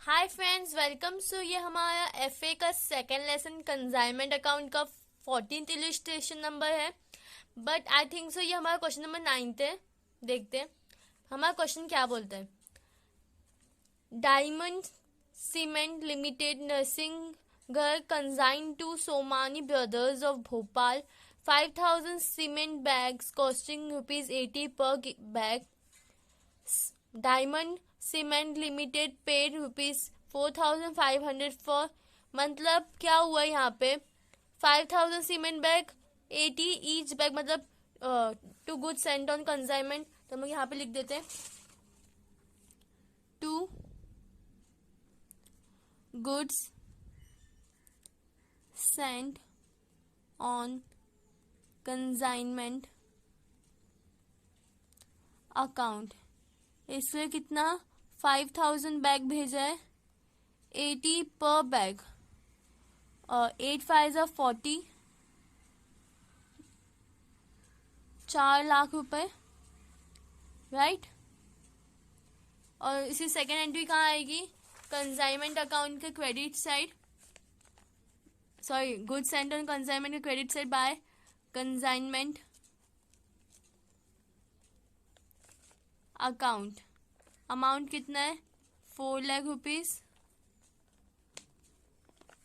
Hi friends, welcome. सो ये हमारा FA का सेकेंड लेसन कंसाइनमेंट अकाउंट का 14th इलिस्ट्रेशन नंबर है। बट आई थिंक सो ये हमारा क्वेश्चन नंबर 9 है। देखते हैं हमारा क्वेश्चन क्या बोलता है। Diamond cement limited Narsingarh consign to Somani brothers of Bhopal 5,000 cement bags costing ₹80 per bag. Diamond cement limited paid ₹4,500 for. मतलब क्या हुआ यहाँ पे, 5,000 सीमेंट बैग 80 ईच बैग, मतलब to goods sent on consignment. तो हम लोग यहाँ पे लिख देते हैं to goods sent on consignment account. इसलिए कितना 5,000 बैग भेजा है, 80 पर बैग, 8 5 40, 4 लाख रुपए, राइट। और इसी सेकेंड एंट्री कहाँ आएगी, कंसाइनमेंट अकाउंट के credit side, sorry goods sent on consignment के credit side by consignment account. Amount कितना है, 4 lakh rupees.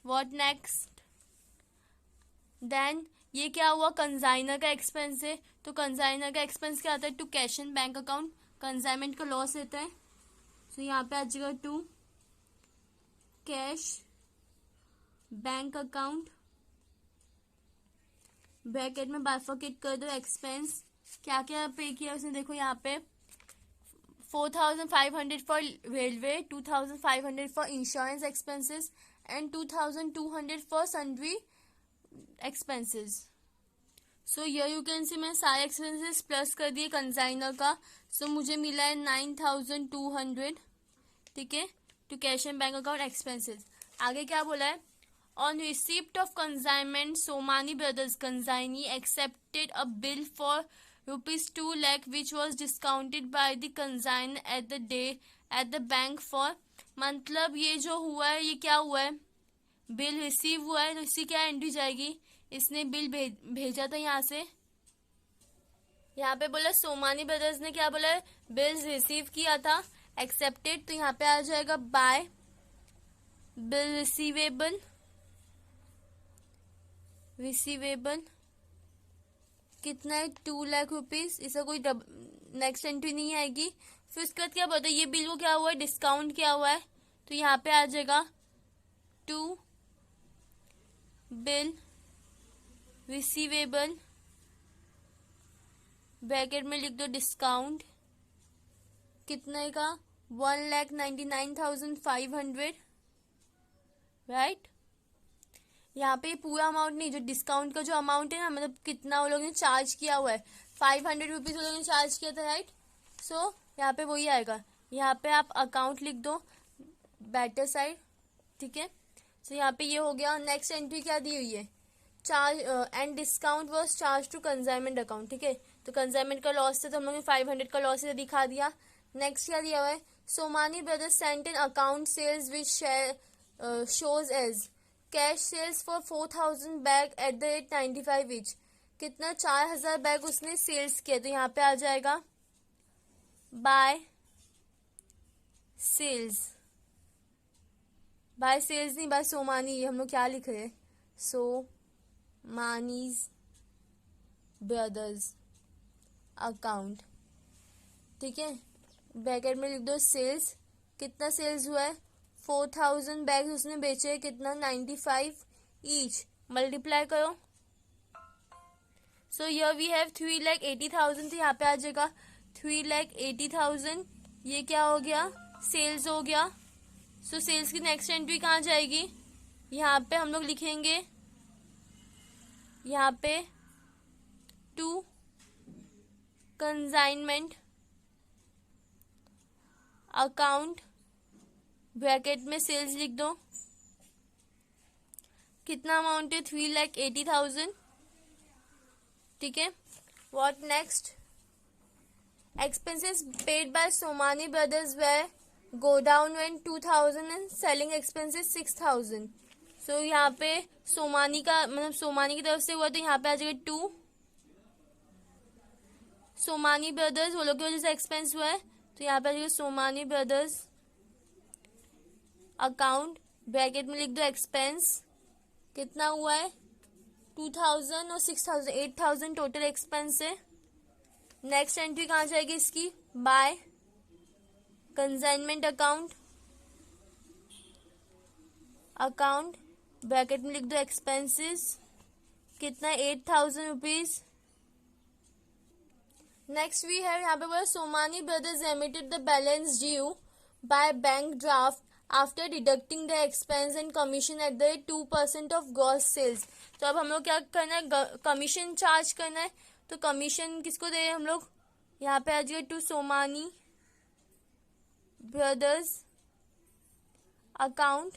What next, then ये क्या हुआ, कंसाइनर का एक्सपेंस है। तो कंसाइनर का एक्सपेंस क्या आता है, to cash in bank account. Consignment का लॉस रहता है, तो यहाँ पे आ जाएगा to cash bank account. Bracket में बाइफरकेट कर दो एक्सपेंस। क्या क्या पे किया उसने, देखो यहाँ पे 4,500 for railway, 2,500 for insurance expenses and 2,200 for sundry expenses. So you can सी मैं सारे एक्सपेंसेस प्लस कर दिए कंसाइनर का। सो मुझे मिला है 9,200, ठीक है, to cash and bank account expenses. आगे क्या बोला है, on receipt of consignment Somani brothers consignee accepted a bill for ₹2 lakh which was discounted by the consignor at the day at the bank for। मतलब ये जो हुआ है, ये क्या हुआ है, बिल रिसीव हुआ है। तो इसकी क्या एंट्री जाएगी, इसने बिल भेजा था यहाँ से, यहाँ पे बोला सोमानी ब्रदर्स ने क्या बोला है, बिल रिसीव किया था, एक्सेप्टेड। तो यहाँ पे आ जाएगा बाय बिल रिसीवेबल, कितना है 2 लाख रुपीज। इसका कोई नेक्स्ट एंट्री नहीं आएगी। फिर उसके बाद क्या बोलते हैं, ये बिल को क्या हुआ है, डिस्काउंट किया हुआ है। तो यहाँ पे आ जाएगा टू बिल रिसीवेबल, ब्रैकेट में लिख दो डिस्काउंट, कितने का 1,99,500, राइट। यहाँ पे पूरा अमाउंट नहीं, जो डिस्काउंट का जो अमाउंट है ना, मतलब कितना वो लोग ने चार्ज किया हुआ है, 500 रुपीज वो लोग ने चार्ज किया था, राइट। सो यहाँ पे वही आएगा। यहाँ पे आप अकाउंट लिख दो बेटर साइड, ठीक है। सो यहाँ पे ये हो गया। नेक्स्ट एंट्री क्या दी हुई है, charge and discount was charge to consignment account, ठीक है। तो कंसाइनमेंट का लॉस था, तो हम लोग ने 500 का लॉस दिखा दिया। नेक्स्ट क्या दिया हुआ है, Somani brothers sent in account sales which shows as cash sales for 4,000 bag at the rate 95 each. कितना 4,000 बैग उसने सेल्स किया। तो यहाँ पे आ जाएगा बाय सेल्स, बाय सेल्स नहीं, बाय सोमानी। हम लोग क्या लिख रहे हैं, सोमानीज ब्रदर्स अकाउंट, ठीक है। ब्रैकेट में लिख दो सेल्स, कितना सेल्स हुआ है, 4,000 बैग उसने बेचे, कितना 95 ईच, मल्टीप्लाई करो। So here we have 3,80,000। तो यहाँ पे आ जाएगा 3,80,000। ये क्या हो गया, सेल्स हो गया। सो सेल्स की नेक्स्ट एंट्री कहाँ जाएगी, यहाँ पे हम लोग लिखेंगे, यहाँ पे टू कंसाइनमेंट अकाउंट, ब्रैकेट में सेल्स लिख दो, कितना अमाउंट है 3,80,000, ठीक है। What next, expenses paid by Somani brothers were go down when 2000 and selling expenses 6000. So यहाँ पे सोमानी का मतलब सोमानी की तरफ से हुआ तो यहाँ पे आ जाएगा 2. सोमानी ब्रदर्स वो लोग की वजह से एक्सपेंस हुआ है तो यहाँ पे आ जाएगा सोमानी ब्रदर्स अकाउंट, ब्रैकेट में लिख दो एक्सपेंस कितना हुआ है 2000 और 6000, 8000 टोटल एक्सपेंस है. नेक्स्ट एंट्री कहाँ जाएगी इसकी, by consignment account, account bracket में लिख दो एक्सपेंसेस कितना 8000 रुपीज. नेक्स्ट वी है यहाँ पे बोला Somani brothers emitted the balance due by bank draft after deducting the expense and commission at the 2% of gross sales. तो अब हम लोग क्या करना है, कमीशन चार्ज करना है. तो कमीशन किसको दे हम लोग, यहाँ पे आ जाइए to Somani brothers account,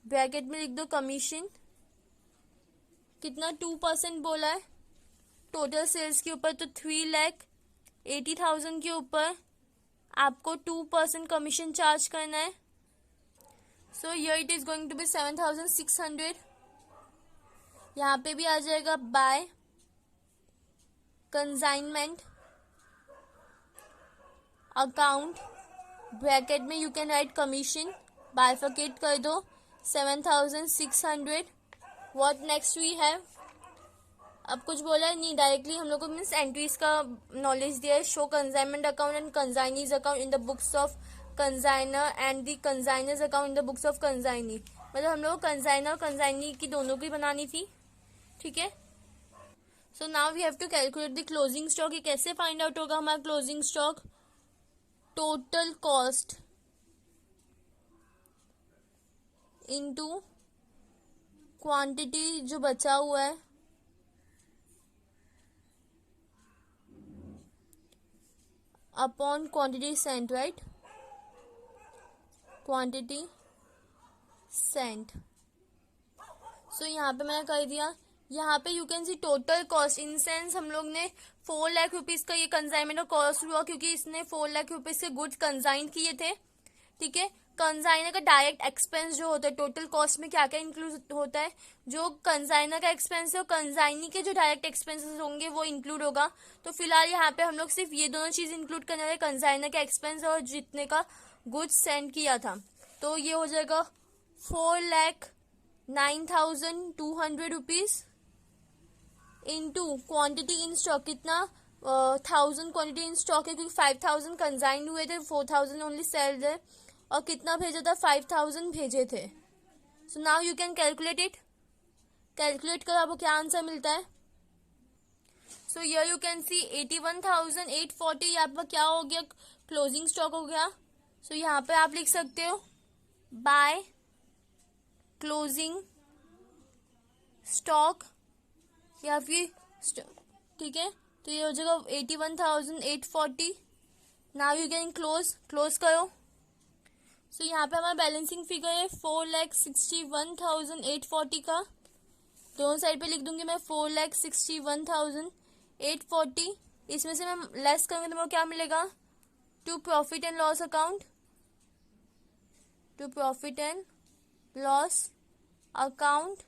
bracket में लिख दो कमीशन कितना 2% बोला है टोटल सेल्स के ऊपर, तो 3,80,000 के ऊपर आपको 2% कमीशन चार्ज करना है. So here it is going to be 7,600. यहाँ पे भी आ जाएगा बाय कंसाइनमेंट अकाउंट, ब्रैकेट में you can write commission, bifurcate कर दो 7,600. व्हाट नेक्स्ट वी हैव, अब कुछ बोला है नहीं, डायरेक्टली हम लोग को मीन्स एंट्रीज का नॉलेज दिया है. Show consignment account and consignee's account in the books of consignor and the consignor's account in the books of consignee. मतलब हम लोग कंसाइनर और कंसाइनी की दोनों की बनानी थी. ठीक है. So now we have to calculate the closing stock. ये कैसे फाइंड आउट होगा हमारा closing stock, total cost into quantity जो बचा हुआ है upon quantity sent, right, quantity sent. So यहाँ पे मैंने कर दिया. यहाँ पे you can see total cost in sense हम लोग ने 4 लाख रुपीज का ये कंसाइनमेंट का कॉस्ट हुआ क्योंकि इसने 4 लाख रुपीज के गुड्स कंसाइन किए थे. ठीक है. कंसाइनर का डायरेक्ट एक्सपेंस जो होता है टोटल कॉस्ट में क्या क्या इंक्लूड होता है, जो कंसाइनर का एक्सपेंस है और कंसाइनी के जो डायरेक्ट एक्सपेंसेस होंगे वो इंक्लूड होगा. तो फिलहाल यहाँ पे हम लोग सिर्फ ये दोनों चीज इंक्लूड करने वाले, कंसाइनर का एक्सपेंस और जितने का गुड्स सेंड किया था. तो ये हो जाएगा 4,09,200 rupees into quantity in stock कितना 1000 क्वांटिटी इन स्टॉक है क्योंकि 5,000 कंसाइन हुए थे, 4,000 ओनली सेल्ड है और कितना भेजा था 5,000 भेजे थे. So now you can calculate it. Calculate करो आपको क्या आंसर मिलता है. सो हियर यू कैन सी 81,840 यहाँ पर क्या हो गया, क्लोजिंग स्टॉक हो गया. सो यहाँ पे आप लिख सकते हो बाय क्लोजिंग स्टॉक या फिर ठीक है. तो ये हो जाएगा 81,840. नाउ यू कैन क्लोज करो. सो यहाँ पे हमारा बैलेंसिंग फिगर है 4,61,840 का. दोनों साइड पे लिख दूंगी मैं 4,61,840. इसमें से मैं लेस करूंगी तो मेरे को क्या मिलेगा, to profit and loss account, to profit and loss account,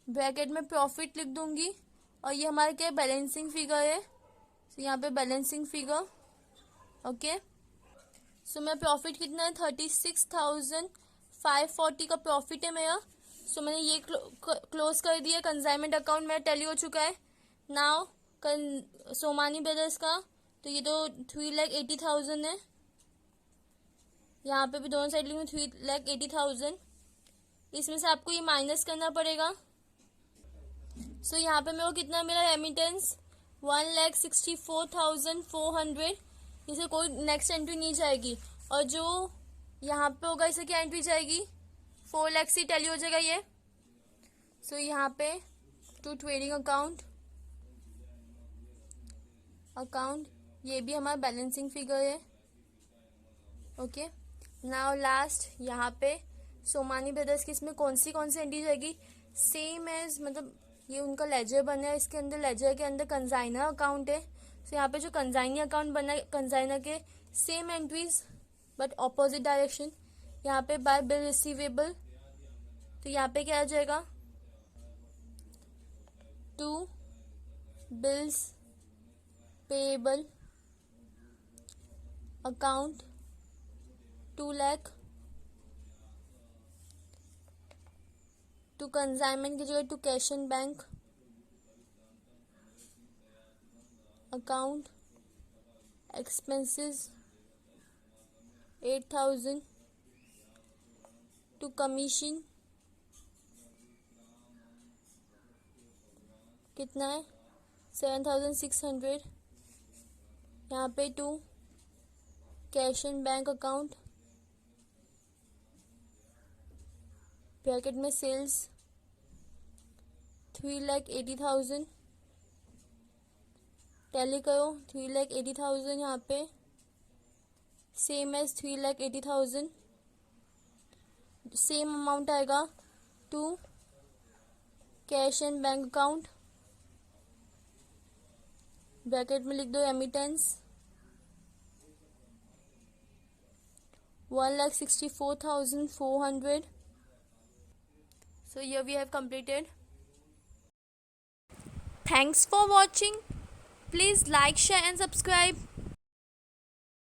bracket में प्रॉफिट लिख दूंगी और ये हमारा क्या बैलेंसिंग फिगर है. तो यहाँ पे बैलेंसिंग फिगर. ओके. सो मैं प्रॉफिट कितना है 36,540 का प्रॉफिट है मेरा. सो मैंने ये क्लोज कर दिया. कंसाइनमेंट अकाउंट मेरा टैली हो चुका है. नाउ सोमानी ब्रदर्स का तो ये तो 3,80,000 है. यहाँ पे भी दोनों साइड लिखूँ 3,80,000. इसमें से आपको ये माइनस करना पड़ेगा. सो यहाँ पे मेरे को कितना मेरा रेमिटेंस 1,64,400. इसे कोई नेक्स्ट एंट्री नहीं जाएगी और जो यहाँ पे होगा इसे क्या एंट्री जाएगी 4 लाख से टैली हो जाएगा ये. सो यहाँ पे टू ट्रेडिंग अकाउंट ये भी हमारा बैलेंसिंग फिगर है. ओके. नाउ लास्ट यहाँ पे सोमानी ब्रदर्स की इसमें कौन सी एंट्री जाएगी, सेम एज मतलब ये उनका लेजर बना है, इसके अंदर लेजर के अंदर कंसाइनर अकाउंट है. सो यहाँ पे जो कंसाइनी अकाउंट बना है कंसाइनर के same entries but opposite direction. यहाँ पे बाय बिल रिसीवेबल, तो यहाँ पे क्या आ जाएगा, to bills payable account 2 lakh, to consignment की जगह to cash in bank account expenses 8,000, to commission कितना है 7,600, यहाँ पे to cash in bank account bracket में सेल्स 3,80,000, टैली करो 3,80,000, यहाँ पे सेम एज 3,80,000, सेम अमाउंट आएगा to cash and bank account bracket में लिख दो एमिटेंस 1,64,400. So here we have completed. Thanks for watching. Please like, share and subscribe.